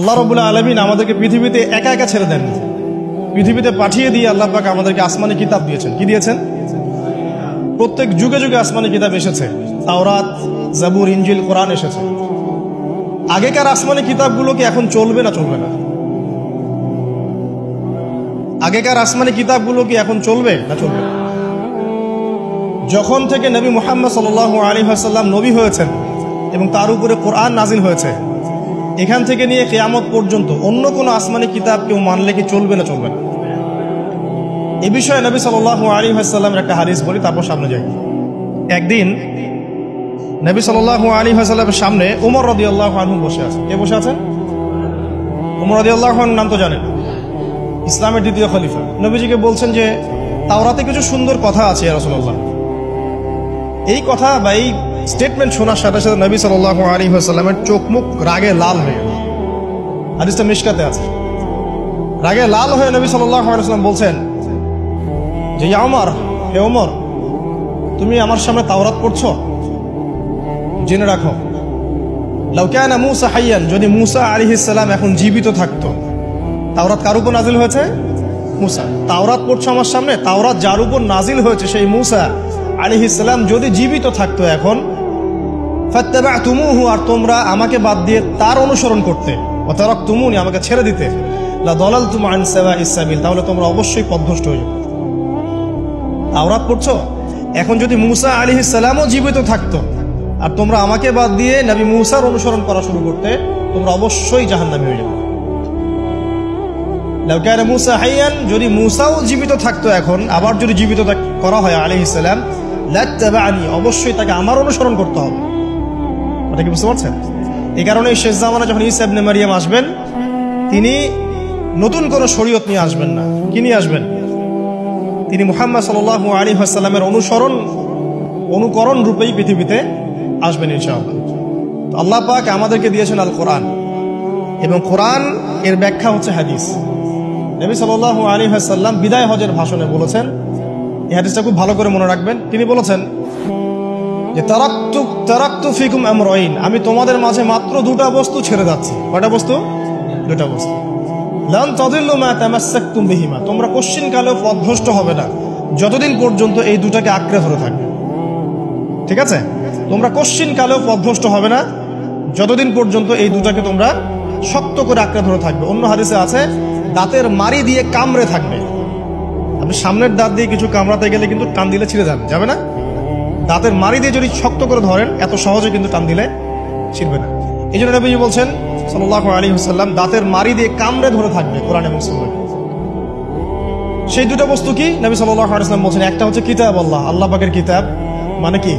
আল্লাহ রাব্বুল আলামিন আমাদেরকে পৃথিবীতে একা একা ছেড়ে দেন, পৃথিবীতে পাঠিয়ে দিয়ে আল্লাহ পাক আমাদেরকে আসমানি কিতাব দিয়েছেন। কি দিয়েছেন? প্রত্যেক যুগে যুগে আসমানি কিতাব এসেছে, তাওরাত, জাবুর, ইনজিল, কোরআন এসেছে। আগেকার আসমানি কিতাবগুলো কি এখন চলবে না চলবে না? আগেকার আসমানি কিতাবগুলো কি এখন চলবে না চলবে? যখন থেকে নবী মুহাম্মদ সাল্লাল্লাহু আলাইহি ওয়াসাল্লাম নবী হয়েছেন এবং তার উপরে কোরআন নাজিল হয়েছে, এখান থেকে নিয়ে কিয়ামত পর্যন্ত অন্য কোনো আসমানি কিতাব কেউ মানলে কি চলবে না চলবে না? এ বিষয়ে নবী সাল্লাল্লাহু আলাইহি ওয়াসাল্লামের একটা হাদিস বলি, তারপর সামনে যাই। একদিন নবী সাল্লাল্লাহু আলাইহি ওয়াসাল্লামের সামনে উমর রাদিয়াল্লাহু আনহু বসে আছেন। কে বসে আছেন? উমর রাদিয়াল্লাহু আনহু নাম তো জানেন, ইসলামের দ্বিতীয় খলিফা। নবীজিকে বলছেন যে তাওরাতে কিছু সুন্দর কথা আছে ইয়া রাসূলুল্লাহ। এই কথা বা এই স্টেটমেন্ট শোনার সাথে সাথে নবী সাল্লাল্লাহু আলাইহি ওয়াসাল্লামের চোখ মুখ রাগে লাল হয়ে গেল। হাদিসটা মিশকাতে আছে। রাগে লাল হয়ে নবী সাল্লাল্লাহু আলাইহি ওয়াসাল্লাম বলছেন যে ইয়া ওমর, হে ওমর, তুমি আমার সামনে তাওরাত পড়ছো? জেনে রাখো, লাউ কানা মূসা হাইয়ান, যদি মূসা আলাইহিস সালাম এখন জীবিত থাকতো। তাওরাত কার উপর নাজিল হয়েছে? মূসা। তাওরাত পড়ছো আমার সামনে, তাওরাত যার উপর নাজিল হয়েছে সেই মূসা আলাইহিস সালাম যদি জীবিত থাকতো এখন, ফাত্তাবা'তুমুহু, আর তোমরা আমাকে বাদ দিয়ে তার অনুসরণ করতে, ওয়া তারাকতুমুনি, আমাকে ছেড়ে দিতে, লা দালালতুম আন সাওয়াইস সাবিল, তাহলে তোমরা অবশ্যই পথভ্রষ্ট হয়ে যাবে। তাওরাত পড়ছো, এখন যদি মূসা আলাইহিস সালামও জীবিত থাকতো আর তোমরা আমাকে বাদ দিয়ে নবী মূসার অনুসরণ করা শুরু করতে, তোমরা অবশ্যই জাহান্নামী হয়ে যাবে। লাউ কানা মূসা হাইয়ান, যদি মূসাও জীবিত থাকতো এখন, আবার যদি জীবিত করা হয় আলাইহিস সালাম, লাত্তাবা'নি, অবশ্যই তাকে আমার অনুসরণ করতে হবে। এটা কি বুঝতে পারছেন? এই কারণে শেষ জামানা যখন ঈসা ইবনে মারইয়াম আসবেন, তিনি নতুন কোনো শরীয়ত নিয়ে আসবেন না। কি নিয়ে আসবেন? তিনি মুহাম্মদ সাল্লাল্লাহু আলাইহি ওয়াসাল্লামের অনুকরণ রূপেই পৃথিবীতে আসবেন ইনশাআল্লাহ। তো আল্লাহ পাক আমাদেরকে দিয়েছেন আল কোরআন, এবং কোরআন এর ব্যাখ্যা হচ্ছে হাদিস। নবী সাল্লাল্লাহু আলাইহি ওয়াসাল্লাম বিদায় হজের ভাষণে বলেছেন, এই হাদিসটা খুব ভালো করে মনে রাখবেন। তিনি বলেছেন যে তারাকতু ফিকুম আমরাইন, আমি তোমাদের মাঝে মাত্র দুটা বস্তু ছেড়ে যাচ্ছি। কয়টা বস্তু? দুটা বস্তু। লান তাদিল্লু মা তামাসসাকতুম বিহিমা, তোমরা কোশ্চিন কালেও পথভ্রষ্ট হবে না যতদিন পর্যন্ত এই দুটাকে আঁকড়ে ধরে থাকবে। ঠিক আছে? তোমরা কোশ্চিন কালেও পথভ্রষ্ট হবে না যতদিন পর্যন্ত এই দুটাকে তোমরা শক্ত করে আঁকড়ে ধরে থাকবে। অন্য হাদিসে আছে দাঁতের মারি দিয়ে কামড়ে থাকবে। আপনি সামনের দাঁত দিয়ে কিছু কামড়াতে গেলে কিন্তু টান দিলে ছিঁড়ে যাবে না? দাঁতের মারি দিয়ে যদি শক্ত করে ধরেন, এত সহজে কিন্তু টান দিলে ছিঁড়বে না। এই জন্য নবী বলছেন সাল্লাল্লাহু আলাইহি ওয়াসাল্লাম, দাঁতের মারি দিয়ে কামড়ে ধরে থাকবে কোরআন এবং সুন্নাহ। সেই দুটো বস্তু কি? নবী সাল্লাল্লাহু আলাইহি ওয়াসাল্লাম বলছেন, একটা হচ্ছে কিতাব আল্লাহ, আল্লাহ পাকের কিতাব, মানে কি?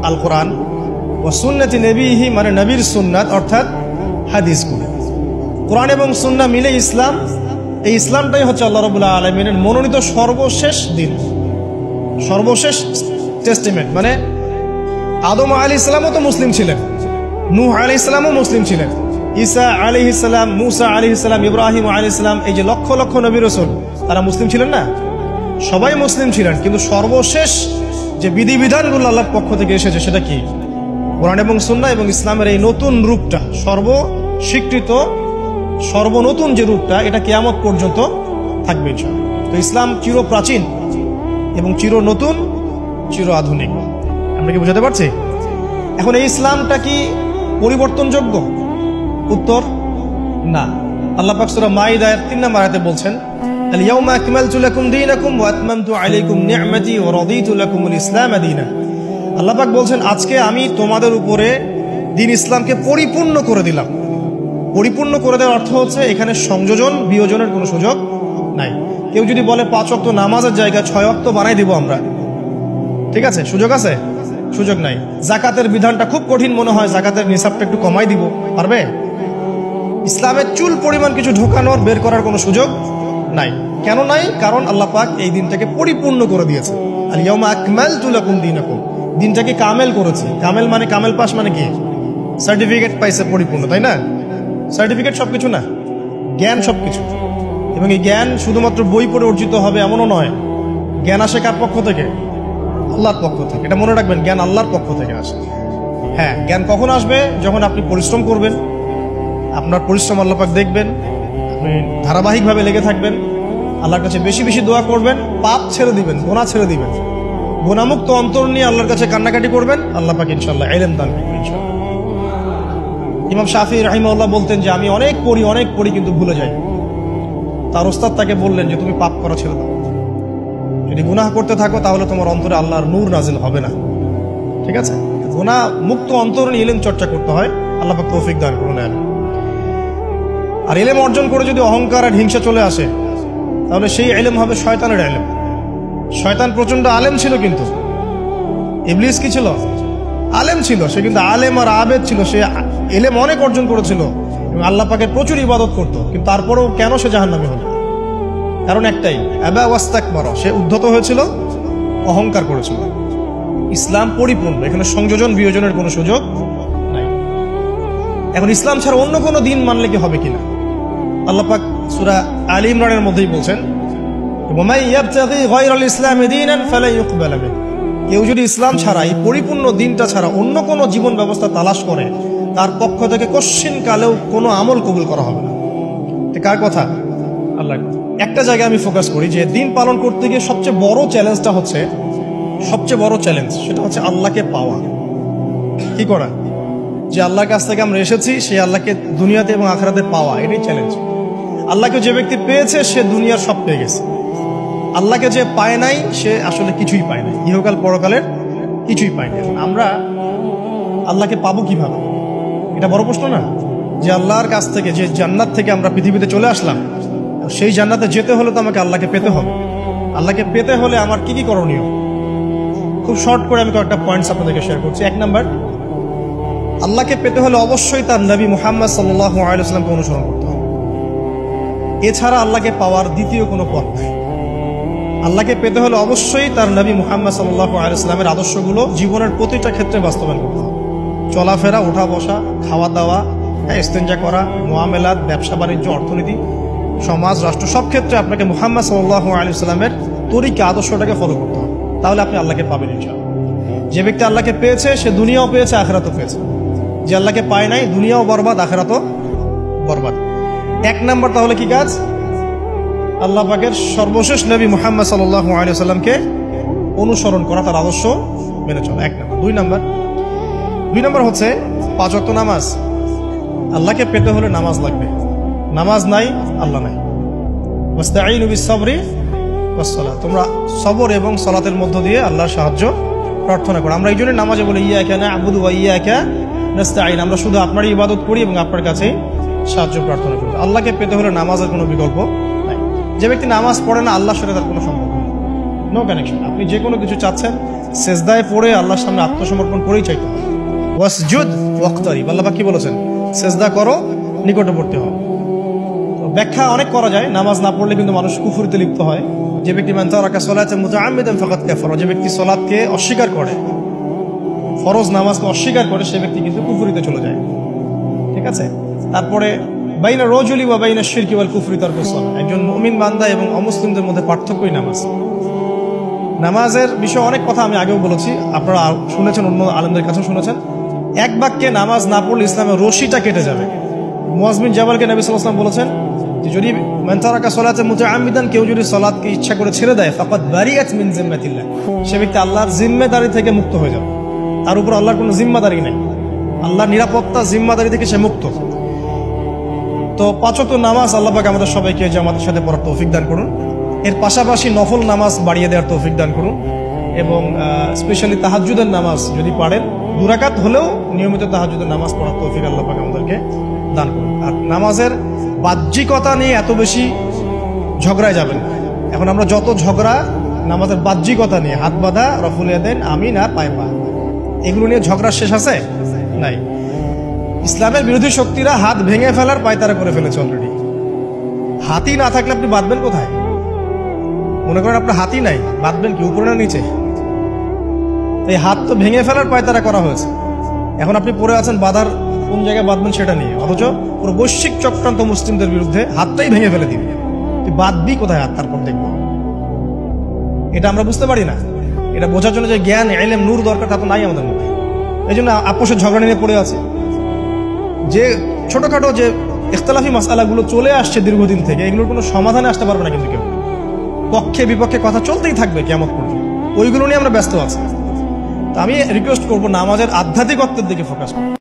আল কোরআন, ওয়া সুন্নতি নবীহি, মানে নবীর সুন্নাত, অর্থাৎ হাদিসগুলো। কোরআন এবং সুন্নাহ মিলে ইসলাম। এই ইসলামটাই হচ্ছে আল্লাহ রাব্বুল আলামিনের মনোনীত সর্বশেষ দিন, সর্বশেষ টেস্টামেন্ট। মানে আদম আলাইহিস সালামও তো মুসলিম ছিলেন, নূহ আলাইহিস সালামও মুসলিম ছিলেন, ঈসা আলাইহিস সালাম, মূসা আলাইহিস সালাম, ইব্রাহিম আলাইহিস সালাম, এই যে লক্ষ লক্ষ নবী রাসূল, তারা মুসলিম ছিলেন না? সবাই মুসলিম ছিলেন, কিন্তু সর্বশেষ যে বিধিবিধানগুলো আল্লাহর পক্ষ থেকে এসেছে সেটা কি? কোরআন এবং সুন্নাহ এবং ইসলামের এই নতুন রূপটা, সর্বস্বীকৃত সর্বনতুন যে রূপটা, এটা কিয়ামত পর্যন্ত থাকবে ইনশাআল্লাহ। তো ইসলাম চির প্রাচীন এবং চির নতুন, চির আধুনিক। আমরা কি বুঝাতে পারছি? এখন এই ইসলামটা কি পরিবর্তনযোগ্য? উত্তর না। আল্লাহ পাক সূরা মাইদার 3 নম্বর আয়াতে বলছেন, আল ইয়াউমা আকমালতু লাকুম দীনাকুম ওয়া আতমামতু আলাইকুম নি'মাতি ওয়া রাদিতু লাকুমুল ইসলাম দীনা। আল্লাহ পাক বলছেন, আজকে আমি তোমাদের উপরে দ্বীন ইসলামকে পরিপূর্ণ করে দিলাম। পরিপূর্ণ করে দেওয়ার অর্থ হচ্ছে এখানে সংযোজন বিয়োজনের কোনো সুযোগ নাই। কেউ যদি বলে 5 ওয়াক্ত নামাজের জায়গায় 6 ওয়াক্ত বানাই দিব আমরা, ঠিক আছে? সুযোগ আছে? সুযোগ নাই। যাকাতের বিধানটা খুব কঠিন মনে হয়, যাকাতের নিসাবটা একটু কমাই দিব, পারবে? ইসলামের চুল পরিমাণ কিছু ঢোকানোর বের করার কোনো সুযোগ নাই। কেন নাই? কারণ আল্লাহ পাক এই দিনটাকে পরিপূর্ণ করে দিয়েছে। আল ইয়াউমা আকমালতু লাকুম দীনাকুম, দিনটাকে কামেল করেছে। কামেল মানে, কামেল পাস মানে কি? সার্টিফিকেট পাইছে পরিপূর্ণ, তাই না? সার্টিফিকেট সবকিছু না, জ্ঞান সবকিছু। এবং এই জ্ঞান শুধুমাত্র বই পড়ে অর্জিত হবে এমনও নয়। জ্ঞান আসে কার পক্ষ থেকে? আল্লাহর পক্ষ থেকে। এটা মনে রাখবেন, জ্ঞান আল্লাহর পক্ষ থেকে আসে। হ্যাঁ, জ্ঞান কখন আসবে? যখন আপনি পরিশ্রম করবেন, আপনার পরিশ্রম আল্লাহ পাক দেখবেন, আপনি ধারাবাহিকভাবে লেগে থাকবেন, আল্লাহর কাছে বেশি বেশি দোয়া করবেন, পাপ ছেড়ে দিবেন, গুনাহ ছেড়ে দিবেন, গুনাহমুক্ত অন্তর নিয়ে আল্লাহর কাছে কান্নাকাটি করবেন, আল্লাহ পাক ইনশাআল্লাহ ইলম দান করবেন ইনশাআল্লাহ। ইমাম শাফি রাহিমাহুল্লাহ বলতেন যে আমি অনেক পড়ি কিন্তু ভুলে যাই। তার ওস্তাদ তাকে বললেন যে তুমি পাপ করা ছেড়ে দাও, যদি গুনাহ করতে থাকো তাহলে তোমার অন্তরে আল্লাহর নূর নাজিল হবে না। ঠিক আছে, গুনাহ মুক্ত অন্তর নিয়ে ইলম চর্চা করতে হয়। আল্লাহ পাক তৌফিক দান করুন। আর ইলম অর্জন করে যদি অহংকার আর হিংসা চলে আসে তাহলে সেই ইলম হবে শয়তানের ইলম। শয়তান প্রচন্ড আলেম ছিল, কিন্তু ইবলিস কি ছিল? আলেম ছিল। সে কিন্তু আলেম আর আবেদ ছিল, সে ইলম অনেক অর্জন করেছিল এবং আল্লাহ পাকের প্রচুর ইবাদত করত, কিন্তু তারপরেও কেন সে জাহান্নামী হলো? কারণ একটাই, আবা ওয়াস্তাকবারা, সে উদ্ধত হয়েছিল, অহংকার করেছিল। ইসলাম পরিপূর্ণ, এখানে সংযোজন বিয়োজনের কোনো সুযোগ নাই। এখন ইসলাম ছাড়া অন্য কোনো দিন মানলে কি হবে কিনা? আল্লাহ পাক সূরা আলী ইমরানের মধ্যেই বলছেন, ওয়া ইয়াবতাগি গায়রাল ইসলামি দীনান ফালা ইউকবাল মিনহু, কেউ যদি ইসলাম ছাড়া, এই পরিপূর্ণ দিনটা ছাড়া অন্য কোনো জীবন ব্যবস্থা তালাশ করে, তার পক্ষ থেকে কশ্চিন কালেও কোনো আমল কবুল করা হবে না। কার কথা? আল্লাহ। একটা জায়গায় আমি ফোকাস করি যে দিন পালন করতে গিয়ে সবচেয়ে বড় চ্যালেঞ্জটা হচ্ছে, সেটা হচ্ছে আল্লাহকে পাওয়া। কি করা? যে আল্লাহর কাছ থেকে আমরা এসেছি, সেই আল্লাহকে দুনিয়াতে এবং আখিরাতে পাওয়া, এটাই চ্যালেঞ্জ। আল্লাহকে যে ব্যক্তি পেয়েছে সে দুনিয়ার সব পেয়ে গেছে। আল্লাহকে যে পায় নাই সে আসলে কিছুই পায় নাই, ইহকাল পরকালের কিছুই পায় নাই। আমরা আল্লাহকে পাবো কিভাবে? এটা বড় প্রশ্ন না? যে আল্লাহর কাছ থেকে, যে জান্নাত থেকে আমরা পৃথিবীতে চলে আসলাম, সেই জান্নাতে যেতে হলে তো আমাকে আল্লাহকে পেতে হবে। আল্লাহকে পেতে হলে আমার কি কি করণীয়? খুব শর্ট করে আমি কয়েকটা পয়েন্টস আপনাদেরকে শেয়ার করছি। 1 নাম্বার, আল্লাহকে পেতে হলে অবশ্যই তার নবী মুহাম্মদ সাল্লাল্লাহু আলাইহি ওয়াসাল্লামকে অনুসরণ করতে হবে। এছাড়া আল্লাহকে পাওয়ার দ্বিতীয় কোনো পথ নেই। আল্লাহকে পেতে হলে অবশ্যই তার নবী মুহাম্মদ সাল্লাল্লাহু আলাইহি ওয়াসাল্লামের আদর্শগুলো জীবনের প্রতিটা ক্ষেত্রে বাস্তবায়ন করতে হবে। চলাফেরা, ওঠা বসা, খাওয়া দাওয়া, ইস্তেঞ্জা করা, মুআমালাত, ব্যবসা বাণিজ্য, অর্থনীতি, সমাজ, রাষ্ট্র, সব ক্ষেত্রে আপনাকে মুহাম্মদ সাল্লাল্লাহু আলাইহি ওয়াসাল্লামের তরিকা, আদর্শটাকে ফলো করতে হবে। তাহলে আপনি আল্লাহকে পাবেন ইনশাআল্লাহ। যে ব্যক্তি আল্লাহকে পেয়েছে সে দুনিয়াও পেয়েছে, আখিরাতও পেয়েছে। যে আল্লাহকে পায় নাই, দুনিয়াও বরবাদ, আখিরাতও বরবাদ। 1 নাম্বার তাহলে কি কাজ? আল্লাহ পাকের সর্বশেষ নবী মুহাম্মদ সাল্লাল্লাহু আলাইহি ওয়াসাল্লামকে অনুসরণ করা, তার আদর্শ মেনে চলা। 1 নাম্বার। 2 নাম্বার হচ্ছে 5 ওয়াক্ত নামাজ। আল্লাহকে পেতে হলে নামাজ লাগবে। নামাজ নাই, আল্লাহ নাই। ওয়াস্তাঈনু বিস-সাবরি ওয়াস-সালাত, তোমরা সবর এবং সালাতের মধ্য দিয়ে আল্লাহর সাহায্য প্রার্থনা করো। আমরা এই জন্য নামাজে বলি ইয়াকা না'বুদু ওয়া ইয়াকা নাস্তাঈন, আমরা শুধু আপনারই ইবাদত করি এবং আপনার কাছে সাহায্য প্রার্থনা করি। আল্লাহকে পেতে হলে নামাজের কোনো বিকল্প নাই। যে ব্যক্তি নামাজ পড়ে না, আল্লাহর সাথে তার কোনো সম্পর্ক নেই, নো কানেকশন। আপনি যে কোনো কিছু চাচ্ছেন, সেজদায় পড়ে আল্লাহর সামনে আত্মসমর্পণ করেই চাইতে হবে। ওয়াসজুদ ওয়াক্তারিব, আল্লাহ পাক কি বলেছেন? সেজদা করো, নিকটবর্তী হও। ব্যাখ্যা অনেক করা যায়। নামাজ না পড়লে কিন্তু মানুষ কুফরিতে লিপ্ত হয়। যে ব্যক্তি মান তারাকা সালাতান মুতাআম্মিদান ফাকাদ কাফারা, যে ব্যক্তি সালাতকে অস্বীকার করে, ফরজ নামাজকে অস্বীকার করে, সে ব্যক্তি কিন্তু কুফরিতে চলে যায়। ঠিক আছে। তারপরে বাইনা রাজুলি ওয়া বাইনা শিরকি ওয়াল কুফরি তারকুস সালাত, একজন মুমিন বান্দা এবং অমুসলিমদের মধ্যে পার্থক্যই নামাজ। নামাজের বিষয়ে অনেক কথা আমি আগেও বলেছি, আপনারা শুনেছেন, অন্য আলেমদের কাছেও শুনেছেন। এক বাক্যে নামাজ না পড়লে ইসলামের রশিটা কেটে যাবে। মুআয বিন জাবালকে নবী সাল্লাল্লাহু আলাইহি ওয়াসাল্লাম বলেছেন যে যদি মান তারাকা সালাতান মুতাআম্মিদান, কেউ যদি সালাতকে ইচ্ছা করে ছেড়ে দেয়, ফাকাদ বারিয়াত মিন জিম্মাতিল্লাহ, সে ব্যক্তি আল্লাহর জিম্মেদারি থেকে মুক্ত হয়ে যাবে। তার উপর আল্লাহর কোনো জিম্মাদারি নেই, আল্লাহর নিরাপত্তা, জিম্মাদারি থেকে সে মুক্ত। তো 5 ওয়াক্ত নামাজ আল্লাহ পাক আমাদের সবাইকে জামাতের সাথে পড়ার তৌফিক দান করুন। এর পাশাপাশি নফল নামাজ বাড়িয়ে দেওয়ার তৌফিক দান করুন, এবং স্পেশালি তাহাজ্জুদের নামাজ যদি পারেন, 2 রাকাত হলেও নিয়মিত তাহাজ্জুদের নামাজ পড়ার তৌফিক আল্লাহ পাক আমাদেরকে দান করুন। আর নামাজের বাহ্যিকতা নিয়ে এত বেশি ঝগড়ায় যাবেন না। এখন আমরা যত ঝগড়া নামাজের বাহ্যিকতা নিয়ে, হাত বাঁধা, রফুল ইয়াদাইন, আমিন আর পায়ে পা, এগুলো নিয়ে ঝগড়া শেষ আছে? নাই। ইসলামের বিরোধী শক্তিরা হাত ভেঙে ফেলার পায়তারা করে ফেলেছে অলরেডি। হাতই না থাকলে আপনি বাঁধবেন কোথায়? মনে করেন আপনার হাতই নাই, বাঁধবেন কি উপরে না নিচে? এই হাত তো ভেঙে ফেলার পায়তারা করা হয়েছে। এখন আপনি পড়ে আছেন বাঁধার কোন জায়গায় বাঁধবেন সেটা নিয়ে, অথচ পুরো বৈশ্বিক চক্রান্ত মুসলিমদের বিরুদ্ধে, হাতটাই ভেঙে ফেলে দিবে। তুই বাঁধবি কোথায় হাত? তারপর দেখবো। এটা আমরা বুঝতে পারি না। এটা বোঝার জন্য যে জ্ঞান, ইলম, নূর দরকার, তা তো নাই আমাদের মধ্যে। এই জন্য আপোষের ঝগড়া নিয়ে পড়ে আছে। যে ছোটখাটো যে ইখতিলাফি মাসআলাগুলো চলে আসছে দীর্ঘদিন থেকে, এগুলোর কোনো সমাধানে আসতে পারবে না কিন্তু কেউ। পক্ষে বিপক্ষে কথা চলতেই থাকবে কিয়ামত পর্যন্ত, ওইগুলো নিয়ে আমরা ব্যস্ত আছি। তো আমি রিকোয়েস্ট করবো নামাজের আধ্যাত্মিকত্বের দিকে ফোকাস করব।